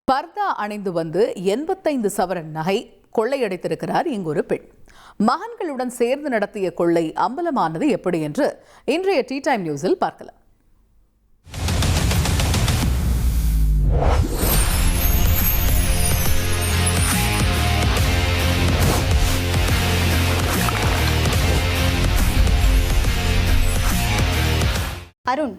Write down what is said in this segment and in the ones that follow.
பர்தா அணிந்து வந்து 85 சவரன் நகை கொள்ளையடித்திருக்கிறார் இங்கொரு பெண். மகன்களுடன் சேர்ந்து நடத்திய கொள்ளை அம்பலமானது எப்படி என்று இன்றைய டீ டைம் நியூஸில் பார்க்கலாம். அருண்,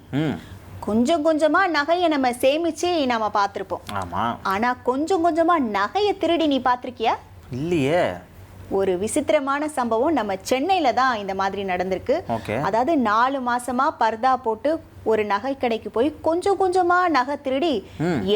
கொஞ்சம் கொஞ்சமா நகையை நம்ம சேமிச்சு நம்ம பார்த்திருப்போம். ஆமா. ஆனா கொஞ்சம் கொஞ்சமா நகையை திருடி நீ பார்த்திருக்கியா? இல்லையே. ஒரு விசித்திரமான சம்பவம் நம்ம சென்னையில தான் இந்த மாதிரி நடந்திருக்கு. அதாவது 4 மாசமா பர்தா போட்டு ஒரு நகை கடைக்கு போய் கொஞ்சம் கொஞ்சமா நகை திருடி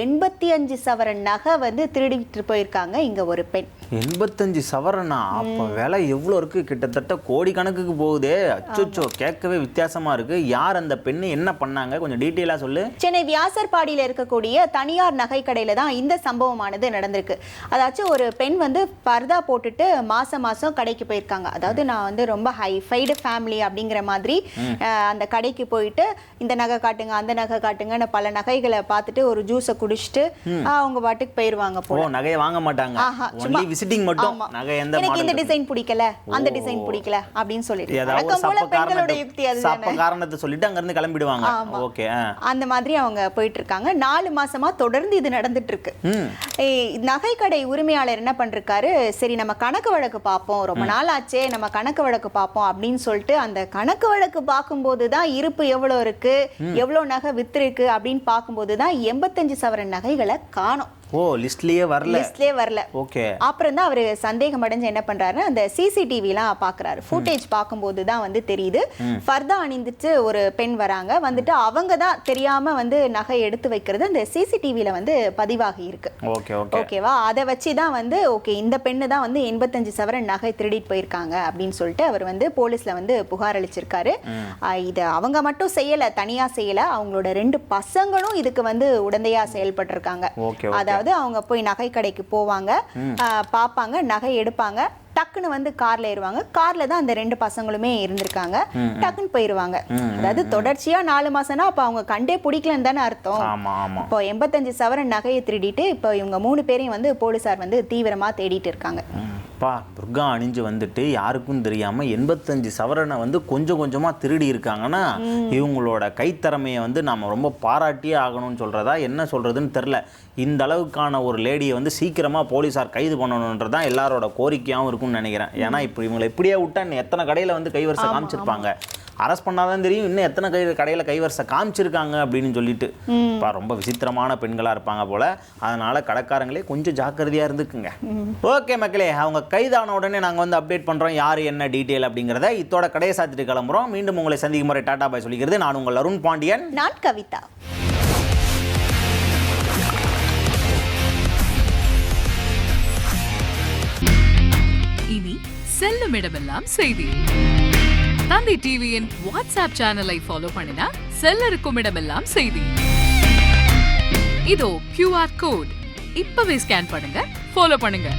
85 சவரன் நகை வந்து திருடிட்டு போயிருக்காங்க இங்க ஒரு பெண். 85 சவரனா? அப்ப விலை எவ்வளவு இருக்கு? கிட்டத்தட்ட கோடி கணக்குக்கு போகுதே. அச்சோ, கேட்கவே வித்தியாசமா இருக்கு. யார் அந்த பெண்ணு, என்ன பண்ணாங்க, கொஞ்சம் டீட்டெயிலா சொல்லு. சென்னை வியாசர்பாடியில இருக்கக்கூடிய தனியார் நகை கடையில தான் இந்த சம்பவமானது நடந்திருக்கு. அதாச்சும் ஒரு பெண் வந்து பர்தா போட்டுட்டு மாசம் மாசம் கடைக்கு போயிருக்காங்க. அதாவது நான் வந்து ரொம்ப ஹைஃபைடு ஃபேமிலி அப்படிங்கிற மாதிரி அந்த கடைக்கு போயிட்டு இந்த நகை காட்டுங்க, அந்த நகை காட்டுங்க, பல நகைகளை பார்த்துட்டு ஒரு ஜூஸை குடிச்சிட்டு அவங்க பாட்டுக்கு போயிருவாங்க. போல நகையை வாங்க மாட்டாங்க, ஒன்லி விசிட்டிங் மட்டும். நகை எந்த எனக்கு இந்த டிசைன் பிடிக்கல, அந்த டிசைன் பிடிக்கல அப்படின்னு சொல்லிட்டு பெண்களோட யுக்தி அதுதானே, காரணத்தை சொல்லிட்டு அங்க இருந்து கிளம்பிடுவாங்க. ஓகே, அந்த மாதிரி அவங்க போயிட்டு இருக்காங்க. 4 மாசமா தொடர்ந்து இது நடந்துட்டு இருக்கு. நகை கடை உரிமையாளர் என்ன பண்றாரு, சரி நம்ம கணக்கு வழக்கு பார்ப்போம், ரொம்ப நாள் ஆச்சே, நம்ம கணக்கு வழக்கு பார்ப்போம் அப்படின்னு சொல்லிட்டு அந்த கணக்கு வழக்கு பார்க்கும்போது தான் இருப்பு எவ்வளவு இருக்கு, எவ்வளவு நகை வித்திருக்கு அப்படின்னு பார்க்கும்போது தான் 85 சவரன் நகைகளை காணோம். லிஸ்ட்லயே வரல. ஓகே. அப்புறம் தான் அவரு சந்தேகம் அடைஞ்சு என்ன பண்றாருன்னா அந்த சிசிடிவிலாம் பாக்குறாரு. ஃபுட்டேஜ் பார்க்கும்போது தான் வந்து தெரியுது, ஃபர்தா அணிந்துட்டு ஒரு பெண் வராங்க. வந்துட்டு அவங்க தான் தெரியாம வந்து நகை எடுத்து வைக்கிறது அந்த சிசிடிவில வந்து பதிவாகி இருக்கு. ஓகேவா? அதை வச்சு தான் வந்து ஓகே இந்த பெண்ணு தான் வந்து 85 சவரன் நகை திருடிட்டு போயிருக்காங்க அப்படின்னு சொல்லிட்டு அவர் வந்து போலீஸ்ல வந்து புகார் அளிச்சிருக்காரு. இதை அவங்க மட்டும் செய்யல, தனியா செய்யல, அவங்களோட 2 பசங்களும் இதுக்கு வந்து உடந்தையா செயல்பட்டிருக்காங்க. அதாவது அவங்க போய் நகை கடைக்கு போவாங்க, பாப்பாங்க, நகை எடுப்பாங்க, டக்குன்னு வந்து கார்ல ஏறுவாங்க. கார்ல தான் அந்த 2 பசங்களுமே இருந்திருக்காங்க. டக்குன்னு போயிருவாங்க. அதாவது தொடர்ச்சியா 4 மாசம்னா அப்ப அவங்க கண்டே பிடிக்கலன்னு தானே அர்த்தம். இப்போ 85 சவரன் நகையை திருடிட்டு இப்போ இவங்க 3 பேரையும் வந்து போலீசார் வந்து தீவிரமா தேடிட்டு இருக்காங்க. புர்கா அணிஞ்சு வந்துட்டு யாருக்கும் தெரியாம 85 சவரனை வந்து கொஞ்சம் கொஞ்சமா திருடி இருக்காங்கன்னா இவங்களோட கைத்திறமையை வந்து நாம ரொம்ப பாராட்டியே ஆகணும்னு சொல்றதா என்ன சொல்றதுன்னு தெரியல. இந்த அளவுக்கான ஒரு லேடியை வந்து சீக்கிரமா போலீசார் கைது பண்ணணுன்றதான் எல்லாரோட கோரிக்கையாகவும் இருக்கும்னு நினைக்கிறேன். ஏன்னா இப்போ இவங்களை இப்படியே விட்டா எத்தனை கடையில வந்து கைவரிசை காமிச்சிருப்பாங்க, அரெஸ்ட் பண்ணாதான் தெரியும் இன்னும் எத்தனை கடையில் கைவரிசை காமிச்சிருக்காங்க அப்படின்னு சொல்லிட்டு. ரொம்ப விசித்திரமான பெண்களாக இருப்பாங்க போல. அதனால கடைக்காரங்களே கொஞ்சம் ஜாக்கிரதையாக இருந்துக்குங்க. ஓகே மக்களே, அவங்க கைதான உடனே நாங்கள் வந்து அப்டேட் பண்ணுறோம் யார் என்ன டீட்டெயில் அப்படிங்கிறத. இத்தோட கடையை சாத்திட்டு கிளம்புறோம். மீண்டும் உங்களை சந்திக்கும் முறை டாடா பாய் சொல்லிக்கிறது நான் உங்கள் அருண் பாண்டியன். நான் கவிதா. இனி செல்லும் இடமெல்லாம் செய்தி. தந்தி டிவியின் வாட்ஸ்அப் சேனலை ஃபாலோ பண்ணினா செல்லருக்கும் இடமெல்லாம் செய்தி. இதோ QR கோட் இப்பவே ஸ்கேன் பண்ணுங்க, ஃபாலோ பண்ணுங்க.